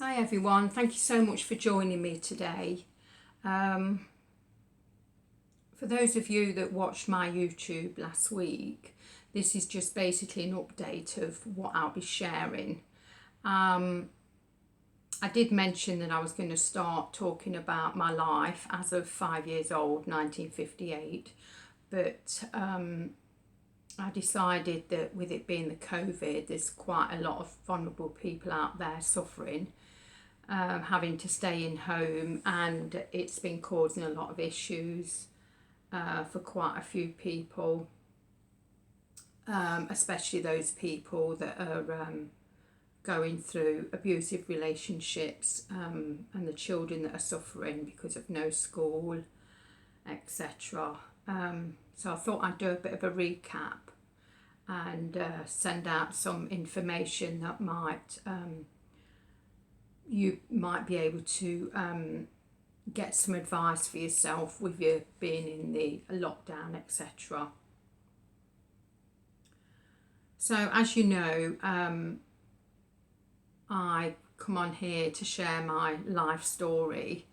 Hi everyone, thank you so much for joining me today. For those of you that watched my YouTube last week, this is just basically an update of what I'll be sharing. I did mention that I was going to start talking about my life as of 5 years old, 1958, but I decided that with it being the COVID, there's quite a lot of vulnerable people out there suffering, having to stay in home, and it's been causing a lot of issues for quite a few people, especially those people that are going through abusive relationships, and the children that are suffering because of no school, etc. So I thought I'd do a bit of a recap and send out some information that you might be able to get some advice for yourself with you being in the lockdown, etc. So as you know, I come on here to share my life story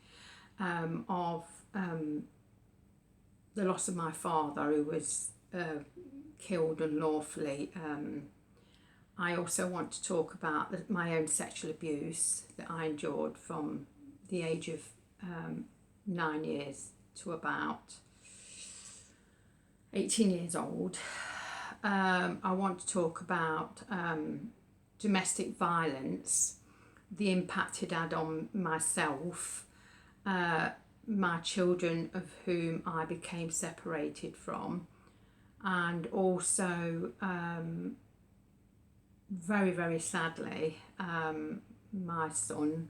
of the loss of my father, who was killed unlawfully. I also want to talk about my own sexual abuse that I endured from the age of 9 years to about 18 years old. I want to talk about domestic violence, the impact it had on myself, my children of whom I became separated from, and also very, very sadly, my son,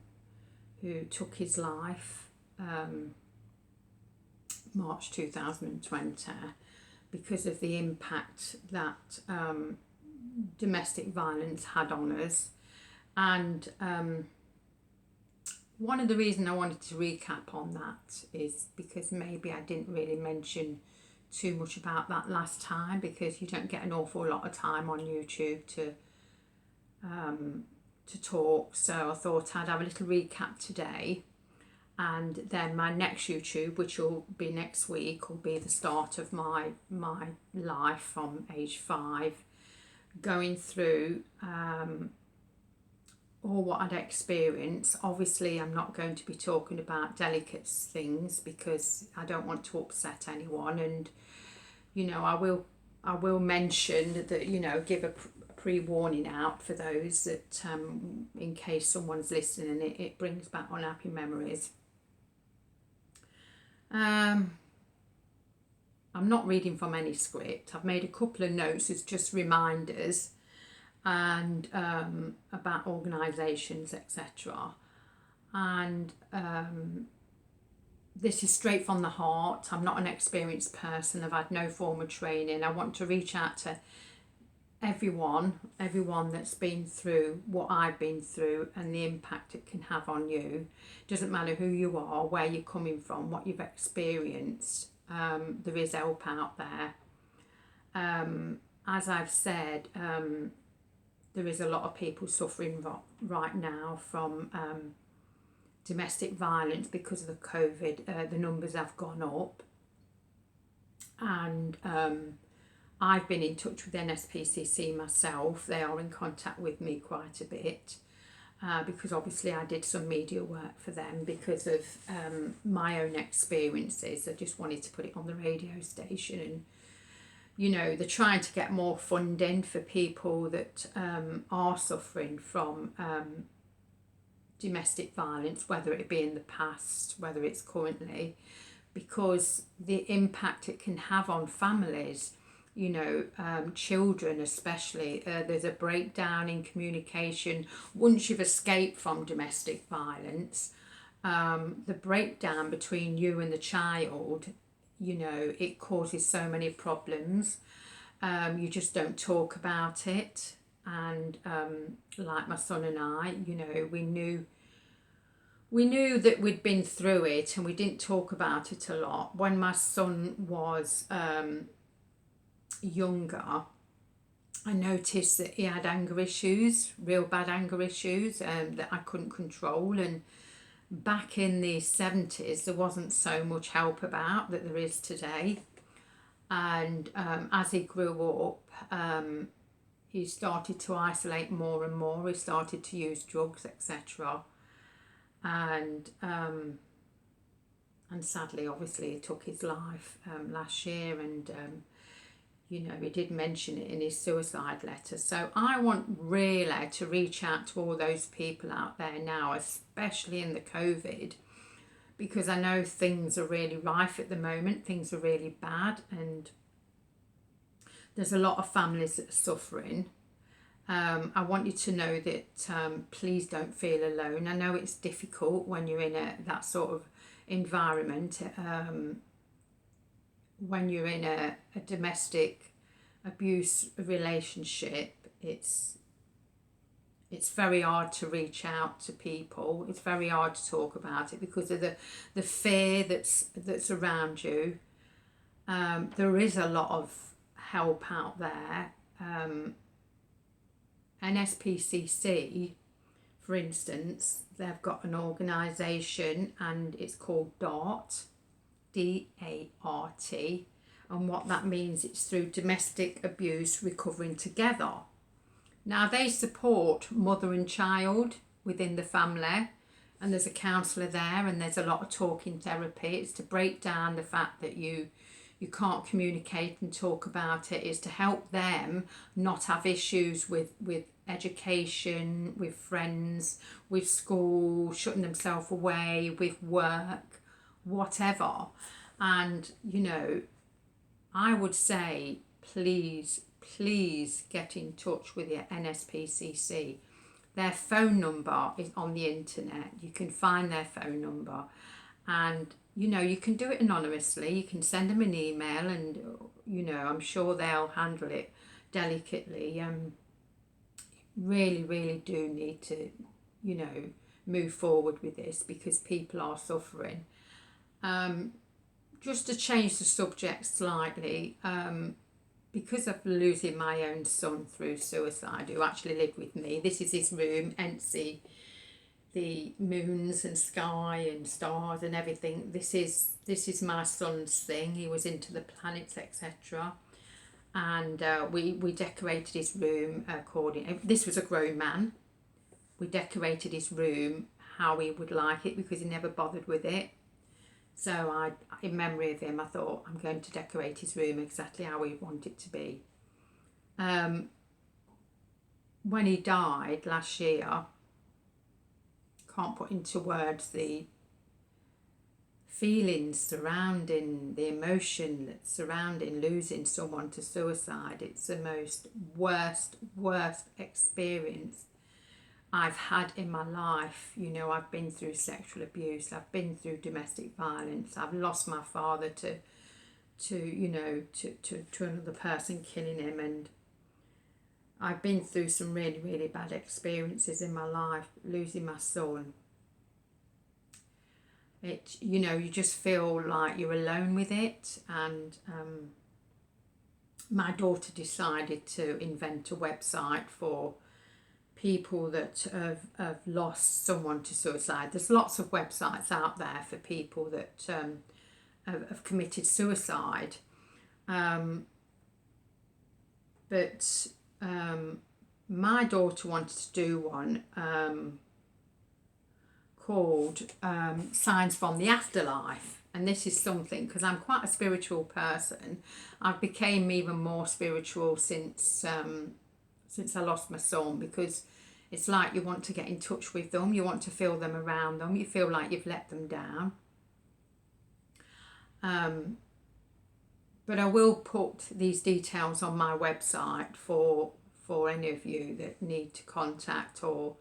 who took his life March 2020 because of the impact that domestic violence had on us. And one of the reasons I wanted to recap on that is because maybe I didn't really mention too much about that last time, because you don't get an awful lot of time on YouTube to talk. So I thought I'd have a little recap today, and then my next YouTube, which will be next week, will be the start of my life from age 5, going through all what I'd experienced. Obviously I'm not going to be talking about delicate things because I don't want to upset anyone, and I will mention that, give a pre-warning out for those that in case someone's listening and it brings back unhappy memories. I'm not reading from any script. I've made a couple of notes as just reminders, and about organisations, etc. And this is straight from the heart. I'm not an experienced person. I've had no formal training. I want to reach out to everyone that's been through what I've been through and the impact it can have on you. Doesn't matter who you are, where you're coming from, what you've experienced. There is help out there. As I've said, there is a lot of people suffering right now from domestic violence because of the COVID. The numbers have gone up, and I've been in touch with NSPCC myself. They are in contact with me quite a bit, because obviously I did some media work for them because of my own experiences. I just wanted to put it on the radio station, and they're trying to get more funding for people that are suffering from domestic violence, whether it be in the past, whether it's currently, because the impact it can have on families, children especially. There's a breakdown in communication once you've escaped from domestic violence. The breakdown between you and the child, it causes so many problems. You just don't talk about it. And like my son and I, we knew that we'd been through it, and we didn't talk about it a lot. When my son was younger, I noticed that he had anger issues, real bad anger issues, that I couldn't control. And back in the 70s, there wasn't so much help about that there is today. And as he grew up, he started to isolate more and more. He started to use drugs, etc. And sadly, obviously, he took his life last year. And you know, he did mention it in his suicide letter. So I want really to reach out to all those people out there now, especially in the COVID, because I know things are really rife at the moment. Things are really bad, and there's a lot of families that are suffering. I want you to know that please don't feel alone. I know it's difficult when you're in that sort of environment. When you're in a domestic abuse relationship, it's very hard to reach out to people. It's very hard to talk about it because of the fear that's around you. There is a lot of help out there. NSPCC, for instance, they've got an organisation and it's called DART, DART, and what that means, it's through Domestic Abuse Recovering Together. Now they support mother and child within the family, and there's a counsellor there, and there's a lot of talking therapy. It's to break down the fact that you can't communicate and talk about it. It's to help them not have issues with education, with friends, with school, shutting themselves away, with work, whatever. And you know, I would say please get in touch with your NSPCC. Their phone number is on the internet. You can find their phone number, and you know, you can do it anonymously. You can send them an email, and you know, I'm sure they'll handle it delicately. Really do need to, you know, move forward with this because people are suffering. Just to change the subject slightly, because of losing my own son through suicide, who actually lived with me. This is his room, hence the moons and sky and stars and everything. This is my son's thing. He was into the planets, etc. And we decorated his room according. This was a grown man. We decorated his room how he would like it because he never bothered with it. So in memory of him, I thought I'm going to decorate his room exactly how we want it to be. When he died last year, can't put into words the feelings surrounding, the emotion that's surrounding losing someone to suicide. It's the most worst experience I've had in my life. You know, I've been through sexual abuse, I've been through domestic violence, I've lost my father to another person killing him, and I've been through some really bad experiences in my life, losing my son. You know, you just feel like you're alone with it. And my daughter decided to invent a website for people that have lost someone to suicide. There's lots of websites out there for people that have committed suicide. But my daughter wanted to do one called Signs from the Afterlife. And this is something, because I'm quite a spiritual person, I've become even more spiritual since I lost my son, because it's like you want to get in touch with them, you want to feel them around them, you feel like you've let them down. But I will put these details on my website for any of you that need to contact, or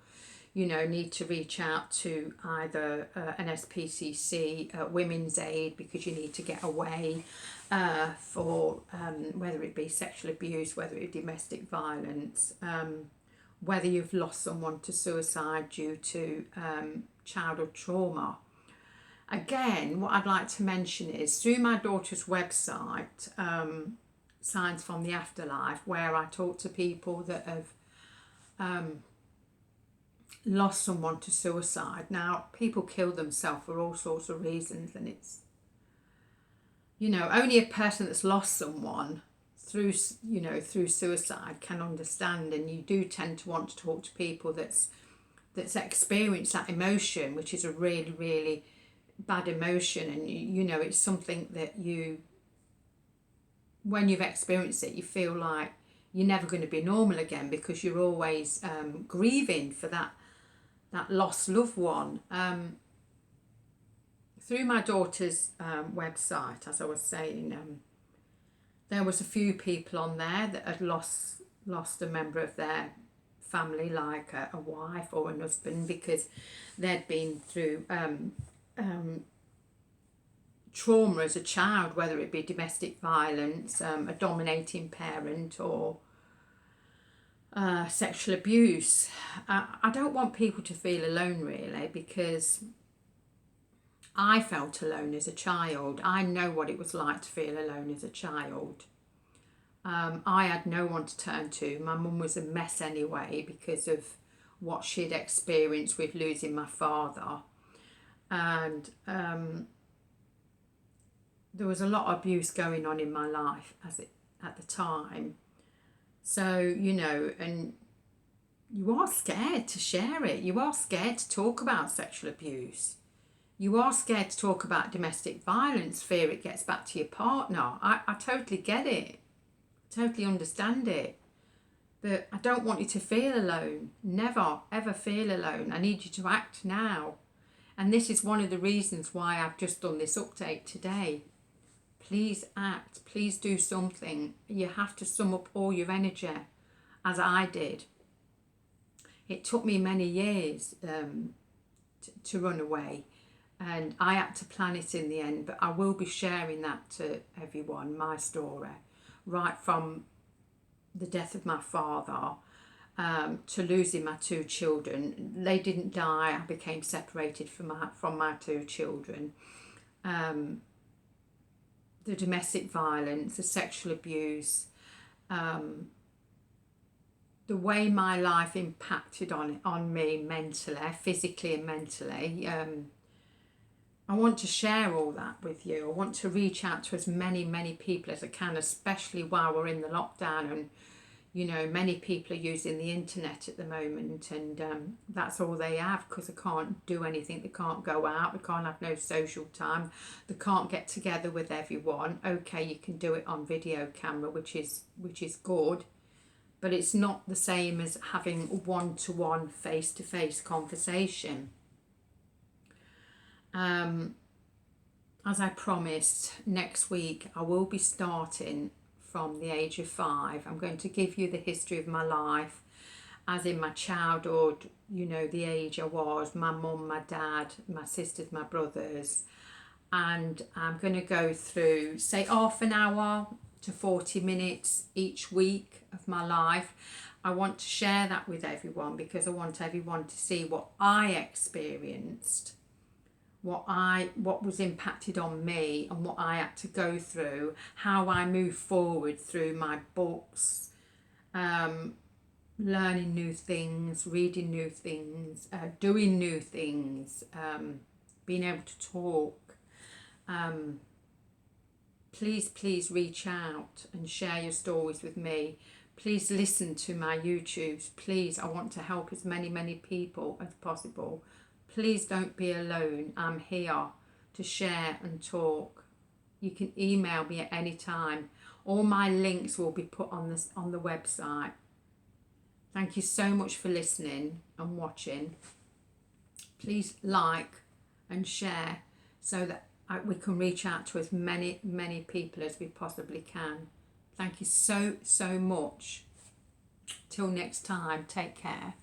you know, need to reach out to either an NSPCC, Women's Aid, because you need to get away for whether it be sexual abuse, whether it be domestic violence, whether you've lost someone to suicide due to childhood trauma. Again, what I'd like to mention is through my daughter's website, Signs from the Afterlife, where I talk to people that have lost someone to suicide. Now, people kill themselves for all sorts of reasons, and it's, only a person that's lost someone through suicide can understand. And you do tend to want to talk to people that's experienced that emotion, which is a really, really bad emotion. And it's something that when you've experienced it, you feel like you're never going to be normal again, because you're always grieving for that lost loved one. Through my daughter's website, as I was saying, there was a few people on there that had lost a member of their family, like a wife or an husband, because they'd been through trauma as a child, whether it be domestic violence, a dominating parent, or sexual abuse. I don't want people to feel alone, really, because I felt alone as a child. I know what it was like to feel alone as a child. I had no one to turn to. My mum was a mess anyway, because of what she'd experienced with losing my father. And there was a lot of abuse going on in my life at the time. So, and you are scared to share it. You are scared to talk about sexual abuse. You are scared to talk about domestic violence, fear it gets back to your partner. I totally get it. Totally understand it. But I don't want you to feel alone. Never, ever feel alone. I need you to act now. And this is one of the reasons why I've just done this update today. Please act. Please do something. You have to sum up all your energy, as I did. It took me many years to run away, and I had to plan it in the end. But I will be sharing that to everyone, my story, right from the death of my father to losing my two children. They didn't die. I became separated from my two children. The domestic violence, the sexual abuse, the way my life impacted on me mentally, physically and mentally. I want to share all that with you. I want to reach out to as many people as I can, especially while we're in the lockdown, and many people are using the internet at the moment, and that's all they have, because they can't do anything. They can't go out, they can't have no social time, they can't get together with everyone. Okay, you can do it on video camera, which is good, but it's not the same as having one-to-one face-to-face conversation. As I promised, next week I will be starting from the age of 5. I'm going to give you the history of my life, as in my childhood, the age I was, my mum, my dad, my sisters, my brothers, and I'm going to go through, say, half an hour to 40 minutes each week of my life. I want to share that with everyone, because I want everyone to see what I experienced, what was impacted on me, and what I had to go through, how I moved forward through my books, learning new things, reading new things, doing new things, being able to talk. Please reach out and share your stories with me. Please listen to my YouTubes. Please, I want to help as many people as possible. Please don't be alone. I'm here to share and talk. You can email me at any time. All my links will be put on the website. Thank you so much for listening and watching. Please like and share, so that we can reach out to as many people as we possibly can. Thank you so much. Till next time, take care.